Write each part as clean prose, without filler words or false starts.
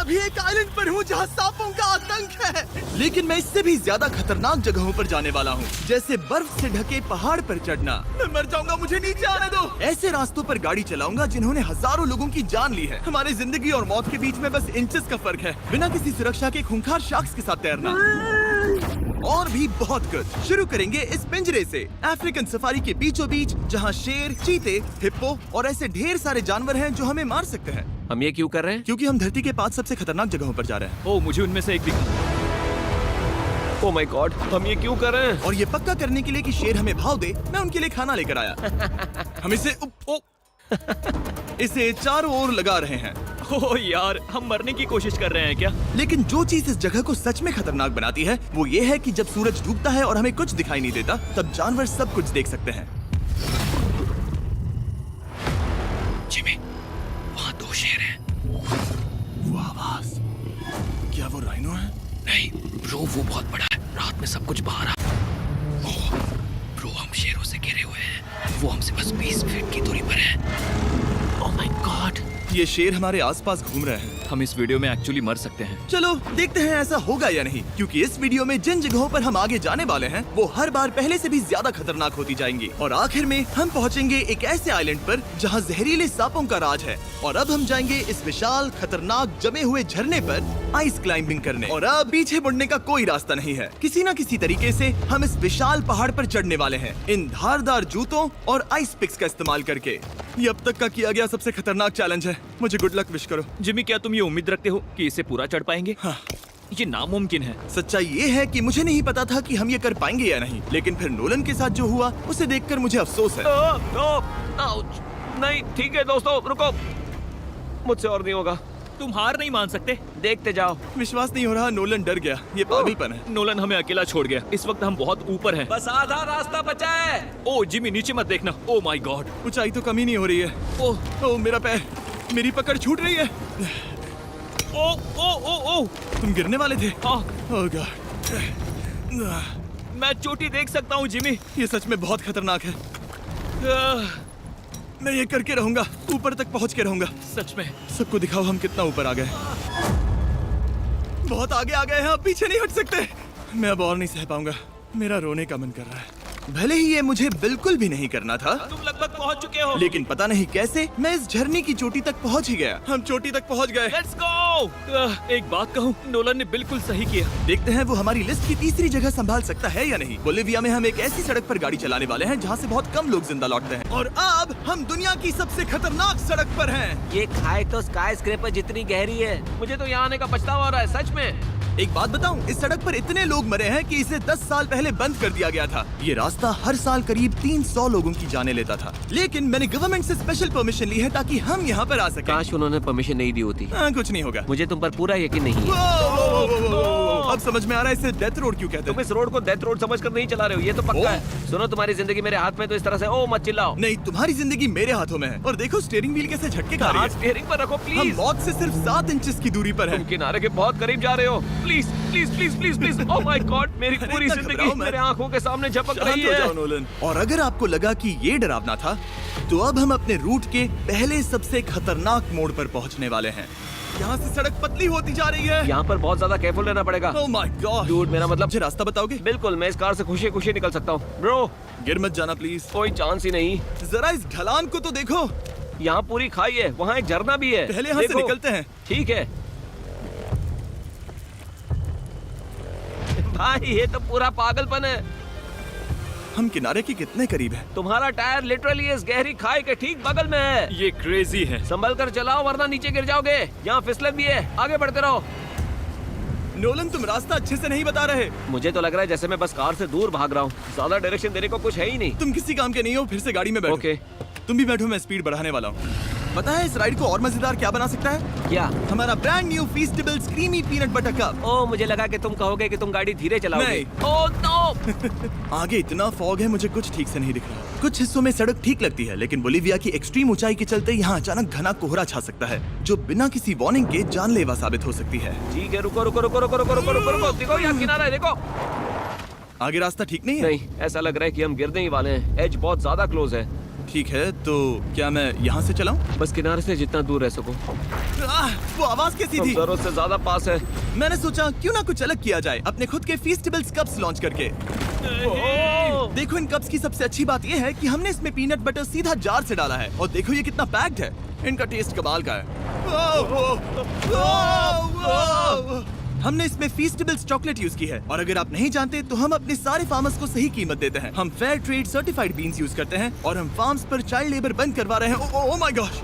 अभी एक आइलैंड पर हूँ जहाँ सांपों का आतंक है, लेकिन मैं इससे भी ज्यादा खतरनाक जगहों पर जाने वाला हूँ, जैसे बर्फ से ढके पहाड़ पर चढ़ना। मैं मर जाऊंगा, मुझे नीचे आने दो। ऐसे रास्तों पर गाड़ी चलाऊंगा जिन्होंने हजारों लोगों की जान ली है। हमारी जिंदगी और मौत के बीच में बस इंचेस का फर्क है। बिना किसी सुरक्षा के खूंखार शार्क्स के साथ तैरना और भी बहुत कुछ। शुरू करेंगे इस पिंजरे से, अफ्रीकन सफारी के बीचों बीच, जहाँ शेर, चीते, हिप्पो और ऐसे ढेर सारे जानवर हैं जो हमें मार सकते हैं। हम ये क्यों कर रहे हैं? क्योंकि हम धरती के 5 सबसे खतरनाक जगहों पर जा रहे हैं। ओह, मुझे उनमें से एक दिखा। ओह माय गॉड, हम ये क्यों कर रहे हैं? और ये पक्का करने के लिए कि शेर हमें भाव दे, मैं उनके लिए खाना लेकर आया। हम इसे चारों ओर लगा रहे हैं। ओह यार, हम मरने की कोशिश कर रहे हैं क्या? लेकिन जो चीज इस जगह को सच में खतरनाक बनाती है वो ये है कि जब सूरज डूबता है और हमें कुछ दिखाई नहीं देता, तब जानवर सब कुछ देख सकते हैं। जिमी, वहाँ 2 शेर हैं। वो आवाज, क्या वो राइनो है? नहीं ब्रो, वो बहुत बड़ा है। रात में सब कुछ बाहर आ। ओह ब्रो, हम शेरों से घिरे हुए हैं। वो हमसे बस 20 फीट की दूरी पर है। ओह माय गॉड, ये शेर हमारे आसपास घूम रहे हैं। हम इस वीडियो में एक्चुअली मर सकते हैं। चलो देखते हैं ऐसा होगा या नहीं, क्योंकि इस वीडियो में जिन जगहों पर हम आगे जाने वाले हैं वो हर बार पहले से भी ज्यादा खतरनाक होती जाएंगी। और आखिर में हम पहुंचेंगे एक ऐसे आइलैंड पर जहां जहरीले सांपों का राज है। और अब हम जाएंगे इस विशाल, खतरनाक, जमे हुए झरने पर आइस क्लाइंबिंग करने। और अब पीछे मुड़ने का कोई रास्ता नहीं है। किसी न किसी तरीके से हम इस विशाल पहाड़ पर चढ़ने वाले हैं, इन धारदार जूतों और आइस पिक्स का इस्तेमाल करके। ये अब तक का किया गया सबसे खतरनाक चैलेंज है। मुझे गुड लक विश करो। जिमी, क्या तुम ये उम्मीद रखते हो कि इसे पूरा चढ़ पाएंगे? हाँ। ये नामुमकिन है। सच्चाई ये है कि मुझे नहीं पता था कि हम ये कर पाएंगे या नहीं, लेकिन फिर नोलन के साथ जो हुआ उसे देखकर मुझे अफसोस है। आउच। नहीं ठीक है दोस्तों, रुको, मुझसे और नहीं होगा। तुम हार नहीं मान सकते। देखते जाओ। विश्वास नहीं हो रहा, नोलन डर गया। ये पागलपन है। नोलन हमें अकेला छोड़ गया। इस वक्त हम बहुत ऊपर हैं। बस आधा रास्ता बचा है। ओह जिमी, नीचे मत देखना। Oh my God. ऊंचाई तो कम ही नहीं हो रही है। ओह मेरा पैर, मेरी पकड़ छूट रही है। ओह ओह ओह ओह, तुम गिरने वाले थे। हाँ, ओह गॉड। मैं चोटी देख सकता हूँ जिमी। ये सच में बहुत खतरनाक है। मैं ये करके रहूंगा, ऊपर तक पहुंच के रहूंगा। सच में। सबको दिखाओ हम कितना ऊपर आ गए। बहुत आगे आ गए हैं, अब पीछे नहीं हट सकते। मैं अब और नहीं सह पाऊंगा, मेरा रोने का मन कर रहा है। भले ही ये मुझे बिल्कुल भी नहीं करना था, तुम लगभग पहुंच चुके हो। लेकिन पता नहीं कैसे मैं इस झरने की चोटी तक पहुंच ही गया। हम चोटी तक पहुंच गए। Let's go. एक बात कहूँ, नोलन ने बिल्कुल सही किया। देखते हैं वो हमारी लिस्ट की तीसरी जगह संभाल सकता है या नहीं। बोलिविया में हम एक ऐसी सड़क पर गाड़ी चलाने वाले हैं जहाँ से बहुत कम लोग जिंदा लौटते हैं। और अब हम दुनिया की सबसे खतरनाक सड़क पर हैं। ये खाई तो स्काई स्क्रैपर जितनी गहरी है। मुझे तो यहाँ आने का पछतावा हो रहा है, सच में। एक बात बताऊं, इस सड़क पर इतने लोग मरे हैं कि इसे 10 साल पहले बंद कर दिया गया था। ये रास्ता हर साल करीब 300 लोगों की जाने लेता था, लेकिन मैंने गवर्नमेंट से स्पेशल परमिशन ली है ताकि हम यहाँ पर आ सकें। काश उन्होंने परमिशन नहीं दी होती। कुछ नहीं होगा। मुझे तुम पर पूरा यकीन नहीं है। अब समझ में आ रहा है इसे डेथ रोड क्यों कहते तुम हैं। इस रोड को डेथ रोड समझकर नहीं चला रहे हो, ये तो पक्का है। सुनो, तुम्हारी जिंदगी मेरे हाथ में, तो इस तरह से ओ मत चिल्लाओ। नहीं, तुम्हारी जिंदगी मेरे हाथों में है। और देखो स्टीयरिंग व्हील कैसे झटके खा रही हाथ है। स्टीयरिंग पर रखो हम प्लीज। मौत से सिर्फ 7 इंचेस की दूरी पर हैं। तुम किनारे के बहुत करीब जा रहे हो। Please please please please please. Oh my God, मेरी पूरी इतना जिंदगी घबराओ मत। मेरे आंखों के सामने झपक शांत रही हो जाओ है। नोलन। और अगर आपको लगा कि ये डरावना था, तो अब हम अपने रूट के पहले सबसे खतरनाक मोड़ पर पहुंचने वाले हैं। यहाँ से सड़क पतली होती जा रही है। यहाँ पर बहुत ज्यादा केयरफुल रहना पड़ेगा। Oh my God! डूड, मेरा मतलब। मुझे रास्ता बताओगे? बिल्कुल, मैं इस कार से खुशी खुशी निकल सकता हूँ। ब्रो, गिर मत जाना प्लीज। कोई चांस ही नहीं। जरा इस ढलान को तो देखो। यहाँ पूरी खाई है, वहाँ एक झरना भी है। पहले यहाँ से देखो। निकलते हैं। ठीक है भाई, ये तो पूरा पागलपन है। हम किनारे के कितने करीब हैं? तुम्हारा टायर लिटरली इस गहरी खाई के ठीक बगल में है। ये क्रेजी है। संभल कर चलाओ वरना नीचे गिर जाओगे। यहाँ फिसलन भी है, आगे बढ़ते रहो। नोलन, तुम रास्ता अच्छे से नहीं बता रहे। मुझे तो लग रहा है जैसे मैं बस कार से दूर भाग रहा हूँ। ज्यादा डायरेक्शन देने को कुछ है ही नहीं। तुम किसी काम के नहीं हो, फिर से गाड़ी में बैठो। ओके। तुम भी बैठो, मैं स्पीड बढ़ाने वाला हूँ। पता है इस राइड को और मजेदार क्या बना सकता है? क्या? हमारा brand new Feastable creamy peanut butter cup. Oh, मुझे लगा कि तुम कहोगे कि तुम गाड़ी धीरे चलाओगे। नहीं। Oh no. आगे इतना फॉग है, मुझे कुछ ठीक से नहीं दिख रहा। कुछ हिस्सों में सड़क ठीक लगती है, लेकिन बोलिविया की एक्सट्रीम ऊंचाई के चलते यहाँ अचानक घना कोहरा छा सकता है, जो बिना किसी वार्निंग के जानलेवा साबित हो सकती है। ठीक है, रुको रुको रुको रुको रुको रुको रुको रुको। देखो यहाँ किनारा है, देखो। आगे रास्ता ठीक नहीं है। नहीं, ऐसा लग रहा है कि हम गिरने ही वाले हैं। एज बहुत ज्यादा क्लोज है। ठीक है, तो क्या मैं यहाँ से चलाऊं? बस किनारे से जितना दूर रह सको। वो आवाज कैसी तुम थी? जरूरत से ज्यादा पास है। मैंने सोचा क्यों ना कुछ अलग किया जाए अपने खुद के फीस्टेबल्स कप्स लॉन्च करके। देखो इन कप्स की सबसे अच्छी बात ये है कि हमने इसमें पीनट बटर सीधा जार से डाला है और देखो ये कितना पैक्ड है। इनका टेस्ट कमाल का है। हमने इसमें फीस्टेबल्स चॉकलेट यूज की है और अगर आप नहीं जानते तो हम अपने सारे फार्मर्स को सही कीमत देते हैं। हम fair trade certified beans use करते हैं और हम फार्म्स पर चाइल्ड लेबर बंद करवा रहे हैं। ओह माय गॉश,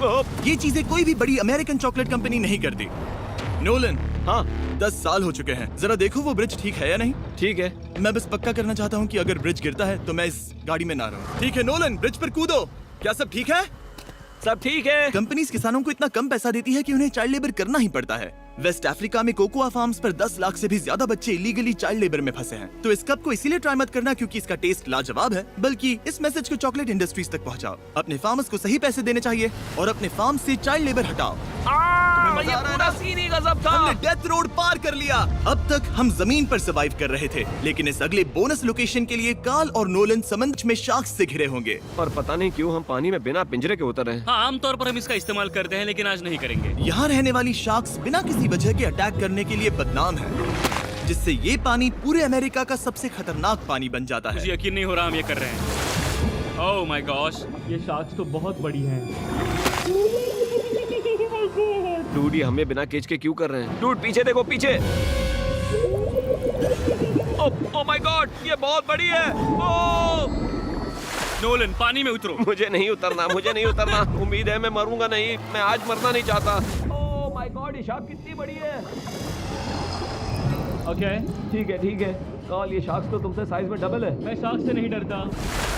ये चीजें कोई भी बड़ी अमेरिकन चॉकलेट कंपनी नहीं करती। नोलन, हाँ 10 साल हो चुके हैं, जरा देखो वो ब्रिज ठीक है या नहीं। ठीक है। मैं बस पक्का करना चाहता हूँ कि अगर ब्रिज गिरता है तो मैं इस गाड़ी में ना रहूं। ठीक है नोलन, ब्रिज पर कूदो। क्या सब ठीक है? सब ठीक है। कंपनीज किसानों को इतना कम पैसा देती है कि उन्हें चाइल्ड लेबर करना ही पड़ता है। वेस्ट अफ्रीका में कोकोआ फार्म्स पर 10 लाख से भी ज्यादा बच्चे इलीगली चाइल्ड लेबर में फंसे हैं। तो इस कप को इसीलिए ट्राई मत करना क्योंकि इसका टेस्ट लाजवाब है, बल्कि इस मैसेज को चॉकलेट इंडस्ट्रीज तक पहुंचाओ। अपने फार्मर्स को सही पैसे देने चाहिए और अपने फार्म से चाइल्ड लेबर हटाओ। ये पूरा सीन ही गजब था। हमने डेथ रोड पार कर लिया। अब तक हम जमीन पर सर्वाइव कर रहे थे, लेकिन इस अगले बोनस लोकेशन के लिए कार्ल और नोलन समुद्र में शार्क्स से घिरे होंगे। और पता नहीं क्यों हम पानी में बिना पिंजरे के उतर रहे हैं। हाँ, आमतौर पर हम इसका इस्तेमाल करते हैं, लेकिन आज नहीं करेंगे। यहाँ रहने वाली शार्क्स बिना किसी वजह के अटैक करने के लिए बदनाम है, जिससे ये पानी पूरे अमेरिका का सबसे खतरनाक पानी बन जाता मुझे है। यकीन नहीं हो रहा हम ये कर रहे हैं। ओह माय गॉश, ये शार्क्स तो बहुत बड़ी हैं। डूड, ये हमें बिना केज के क्यों कर रहे हैं? डूड पीछे देखो, पीछे। ओह माय गॉड, ये बहुत बड़ी है। ओह नोलन, पानी में उतरो। मुझे नहीं उतरना, मुझे नहीं उतरना। उम्मीद है मैं मरूंगा नहीं। मैं आज मरना नहीं चाहता। ओह माय गॉड, ये शार्क कितनी बड़ी है। ओके, ठीक है, ठीक है। कार्ल, ये शार्क तो तुमसे साइज में डबल है। मैं शार्क से नहीं डरता,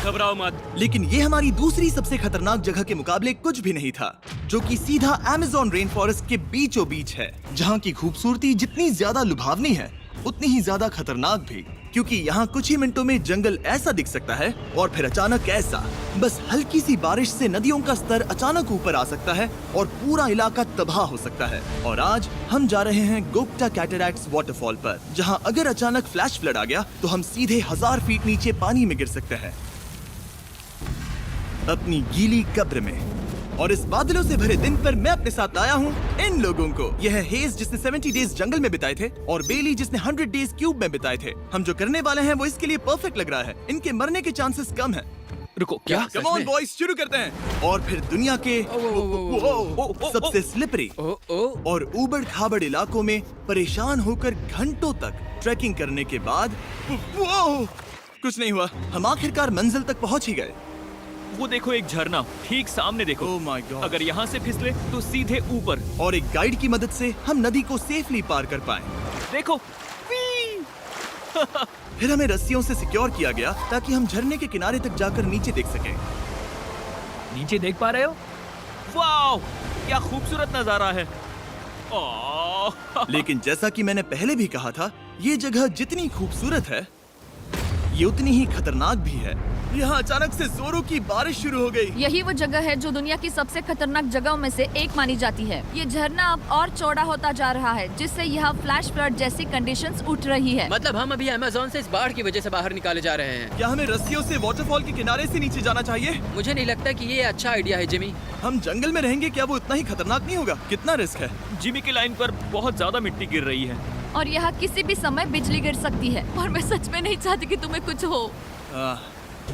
घबराओ मत। लेकिन ये हमारी दूसरी सबसे खतरनाक जगह के मुकाबले कुछ भी नहीं था, जो कि सीधा अमेज़न रेन फॉरेस्ट के बीचों बीच है, जहाँ की खूबसूरती जितनी ज्यादा लुभावनी है उतनी ही ज्यादा खतरनाक भी, क्योंकि यहाँ कुछ ही मिनटों में जंगल ऐसा दिख सकता है और फिर अचानक ऐसा। बस हल्की सी बारिश से नदियों का स्तर अचानक ऊपर आ सकता है और पूरा इलाका तबाह हो सकता है। और आज हम जा रहे हैं गोप्टा कैटरैक्ट्स वाटरफॉल पर, जहाँ अगर अचानक फ्लैश फ्लड आ गया तो हम सीधे 1000 फीट नीचे पानी में गिर सकते हैं, अपनी गीली कब्र में। और इस बादलों से भरे दिन पर मैं अपने साथ लाया हूँ इन लोगों को। यह है हेज जिसने 70 डेज जंगल में बिताए थे और बेली जिसने 100 डेज क्यूब में बिताए थे। हम जो करने वाले हैं वो इसके लिए परफेक्ट लग रहा है। इनके मरने के चांसेस कम हैं। रुको, क्या? कम ऑन बॉयज, शुरू करते हैं। और फिर दुनिया के सबसे स्लिपरी और ऊबड़ खाबड़ इलाकों में परेशान होकर घंटों तक ट्रैकिंग करने के बाद कुछ नहीं हुआ। हम आखिरकार मंजिल तक पहुंच ही गए। वो देखो, एक झरना ठीक सामने देखो। Oh my God. अगर यहाँ से फिसले तो सीधे ऊपर। और एक गाइड की मदद से हम नदी को सेफली पार कर पाए। देखो। फिर हमें रस्सियों से सिक्योर किया गया ताकि हम झरने के किनारे तक जाकर नीचे देख सकें। नीचे देख पा रहे हो? वाओ, क्या खूबसूरत नजारा है। ओह। लेकिन जैसा कि मैंने पहले भी कहा था, ये जगह जितनी खूबसूरत है ये उतनी ही खतरनाक भी है। यहाँ अचानक से जोरों की बारिश शुरू हो गई। यही वो जगह है जो दुनिया की सबसे खतरनाक जगहों में से एक मानी जाती है। ये झरना अब और चौड़ा होता जा रहा है, जिससे यहाँ फ्लैश फ्लड जैसी कंडीशंस उठ रही है। मतलब हम अभी अमेज़न से इस बाढ़ की वजह से बाहर निकाले जा रहे हैं। क्या हमें रस्सियों से वाटरफॉल के किनारे से नीचे जाना चाहिए? मुझे नहीं लगता कि ये अच्छा आइडिया है जिमी। हम जंगल में रहेंगे, क्या वो उतना ही खतरनाक नहीं होगा? कितना रिस्क है? जिमी की लाइन पर बहुत ज्यादा मिट्टी गिर रही है और यहाँ किसी भी समय बिजली गिर सकती है और मैं सच में नहीं चाहती कि तुम्हें कुछ हो।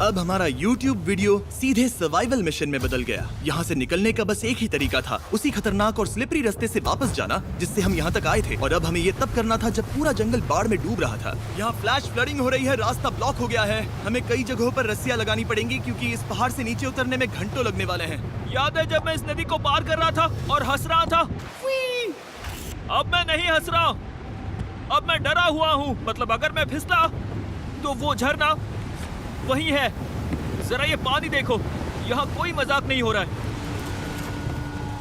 अब हमारा YouTube वीडियो सीधे सर्वाइवल मिशन में बदल गया। यहाँ से निकलने का बस एक ही तरीका था, उसी खतरनाक और स्लिपरी रास्ते से वापस जाना जिससे हम यहाँ तक आए थे। और अब हमें ये तब करना था जब पूरा जंगल बाढ़ में डूब रहा था। यहाँ फ्लैश फ्लडिंग हो रही है, रास्ता ब्लॉक हो गया है। हमें कई जगहों पर रस्सियाँ लगानी पड़ेंगी क्योंकि इस पहाड़ से नीचे उतरने में घंटों लगने वाले हैं। याद है जब मैं इस नदी को पार कर रहा था और हंस रहा था? अब मैं नहीं हंस रहा, अब मैं डरा हुआ हूँ। मतलब अगर मैं फिसला तो वो झरना वही है। जरा ये पानी देखो, यहाँ कोई मजाक नहीं हो रहा है।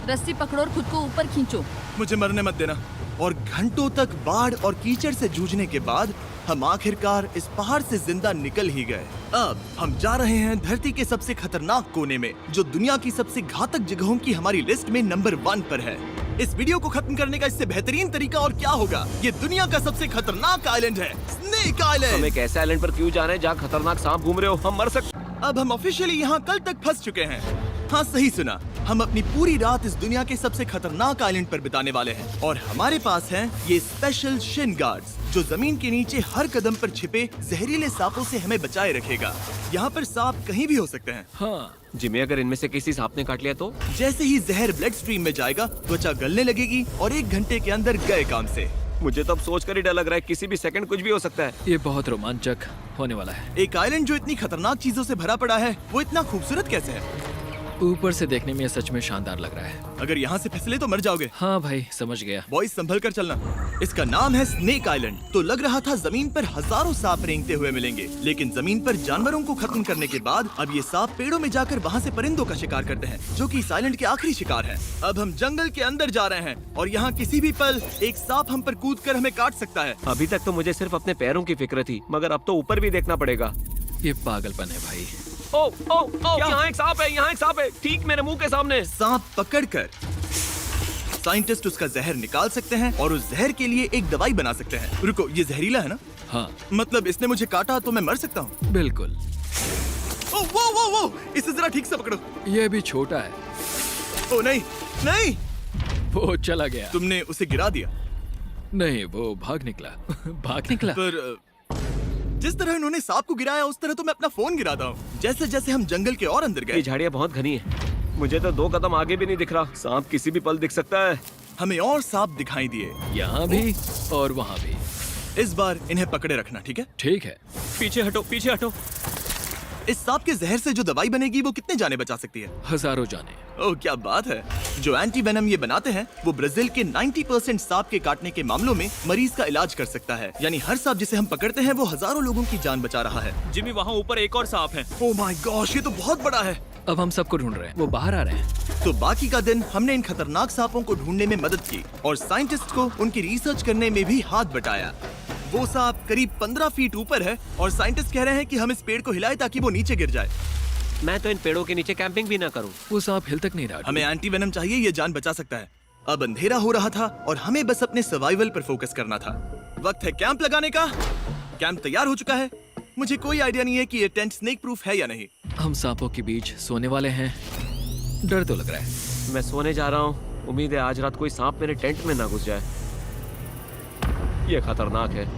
रस्सी पकड़ो और खुद को ऊपर खींचो। मुझे मरने मत देना। और घंटों तक बाढ़ और कीचड़ से जूझने के बाद हम आखिरकार इस पहाड़ से जिंदा निकल ही गए। अब हम जा रहे हैं धरती के सबसे खतरनाक कोने में, जो दुनिया की सबसे घातक जगहों की हमारी लिस्ट में नंबर 1 पर है। इस वीडियो को खत्म करने का इससे बेहतरीन तरीका और क्या होगा? ये दुनिया का सबसे खतरनाक आइलैंड है, स्नेक आइलैंड। हम एक ऐसे आइलैंड पर क्यों जा रहे हैं जहाँ खतरनाक सांप घूम रहे हो? हम मर सकते। अब हम ऑफिशियली यहाँ कल तक फंस चुके हैं। हाँ, सही सुना। हम अपनी पूरी रात इस दुनिया के सबसे खतरनाक आइलैंड पर बिताने वाले हैं और हमारे पास हैं ये स्पेशल शिन गार्ड्स जो जमीन के नीचे हर कदम पर छिपे जहरीले सांपों से हमें बचाए रखेगा। यहाँ पर सांप कहीं भी हो सकते हैं। हाँ जिमी, अगर इनमें से किसी सांप ने काट लिया तो? जैसे ही जहर ब्लड स्ट्रीम में जाएगा, त्वचा गलने लगेगी और 1 घंटे के अंदर गए काम से। मुझे तो अब सोचकर ही डर लग रहा है, किसी भी सेकंड कुछ भी हो सकता है। ये बहुत रोमांचक होने वाला है। एक आइलैंड जो इतनी खतरनाक चीजों से भरा पड़ा है, वो इतना खूबसूरत कैसे है? ऊपर से देखने में ये सच में शानदार लग रहा है। अगर यहाँ से फिसले तो मर जाओगे। हाँ भाई, समझ गया। बॉयज, संभल कर चलना। इसका नाम है स्नेक आइलैंड। तो लग रहा था जमीन पर हजारों सांप रेंगते हुए मिलेंगे, लेकिन जमीन पर जानवरों को खत्म करने के बाद अब ये सांप पेड़ों में जाकर वहाँ से परिंदों का शिकार करते हैं, जो कि इस आइलैंड के आखिरी शिकार हैं। अब हम जंगल के अंदर जा रहे हैं और यहाँ किसी भी पल एक सांप हम पर कूदकर हमें काट सकता है। अभी तक तो मुझे सिर्फ अपने पैरों की फिक्र थी, मगर अब तो ऊपर भी देखना पड़ेगा। ये पागलपन है भाई। ओ ओ ओ, यहाँ एक सांप है, यहाँ एक सांप है, ठीक मेरे मुंह के सामने। सांप पकड़कर साइंटिस्ट उसका जहर निकाल सकते हैं और उस जहर के लिए एक दवाई बना सकते हैं। रुको, ये जहरीला है ना? हाँ मतलब इसने मुझे काटा तो मैं मर सकता हूँ? बिल्कुल। ओ वो वो वो, इसे जरा ठीक से पकड़ो। ये भी छोटा है। ओ नहीं नहीं, वो चला गया। तुमने उसे गिरा दिया। नहीं, वो भाग निकला। भाग निकला। पर जिस तरह इन्होंने सांप को गिराया, उस तरह तो मैं अपना फोन गिराता हूँ। जैसे जैसे हम जंगल के और अंदर ये गए, झाड़ियाँ बहुत घनी है, मुझे तो 2 कदम आगे भी नहीं दिख रहा। सांप किसी भी पल दिख सकता है। हमें और सांप दिखाई दिए। यहाँ भी और वहाँ भी। इस बार इन्हें पकड़े रखना, ठीक है? ठीक है। पीछे हटो, पीछे हटो। इस सांप के जहर से जो दवाई बनेगी वो कितने जाने बचा सकती है? हजारों जाने। ओह, क्या बात है। जो एंटी वेनम ये बनाते हैं, वो ब्राजील के 90% सांप के काटने के मामलों में मरीज का इलाज कर सकता है। यानी हर सांप जिसे हम पकड़ते हैं वो हजारों लोगों की जान बचा रहा है। जिमी, वहाँ ऊपर एक और सांप है। ओह माय गॉश, ये तो बहुत बड़ा है। अब हम सबको ढूंढ रहे हैं। वो बाहर आ रहे हैं। तो बाकी का दिन हमने इन खतरनाक सांपों को ढूंढने में मदद की और साइंटिस्ट को उनकी रिसर्च करने में भी हाथ बटाया। वो सांप करीब 15 फीट ऊपर है और साइंटिस्ट कह रहे हैं कि हम इस पेड़ को हिलाएं ताकि वो नीचे गिर जाए। मैं तो इन पेड़ों के नीचे कैंपिंग भी ना करूं। वो सांप हिल तक नहीं रहा। हमें एंटी वेनम चाहिए, ये जान बचा सकता है। अब अंधेरा हो रहा था और हमें बस अपने सर्वाइवल पर फोकस करना था। वक्त है कैंप लगाने का। कैंप तैयार हो चुका है। मुझे कोई आइडिया नहीं है कि ये टेंट स्नेक प्रूफ है या नहीं। हम सांपों के बीच सोने वाले हैं। डर तो लग रहा है। मैं सोने जा रहा हूँ। उम्मीद है आज रात कोई सांप मेरे टेंट में ना घुस जाए। ये खतरनाक है।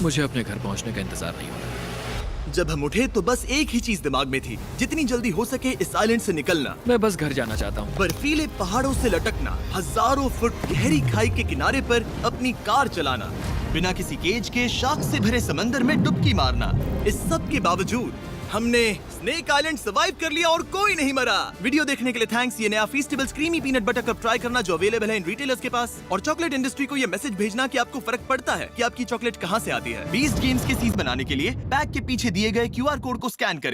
मुझे अपने घर पहुंचने का इंतजार नहीं हो रहा। जब हम उठे तो बस एक ही चीज दिमाग में थी, जितनी जल्दी हो सके इस आइलैंड से निकलना। मैं बस घर जाना चाहता हूँ। बर्फीले पहाड़ों से लटकना, हजारों फुट गहरी खाई के किनारे पर अपनी कार चलाना, बिना किसी केज के शार्क से भरे समंदर में डुबकी मारना। इस सब के बावजूद हमने स्नेक आइलैंड सर्वाइव कर लिया और कोई नहीं मरा। वीडियो देखने के लिए थैंक्स। ये नया Feastables creamy peanut butter cup try करना जो अवेलेबल है इन रिटेलर्स के पास। और चॉकलेट इंडस्ट्री को ये मैसेज भेजना कि आपको फर्क पड़ता है कि आपकी चॉकलेट कहाँ से आती है। बीस्ट गेम्स के सीज बनाने के लिए पैक के पीछे दिए गए QR कोड को स्कैन करें।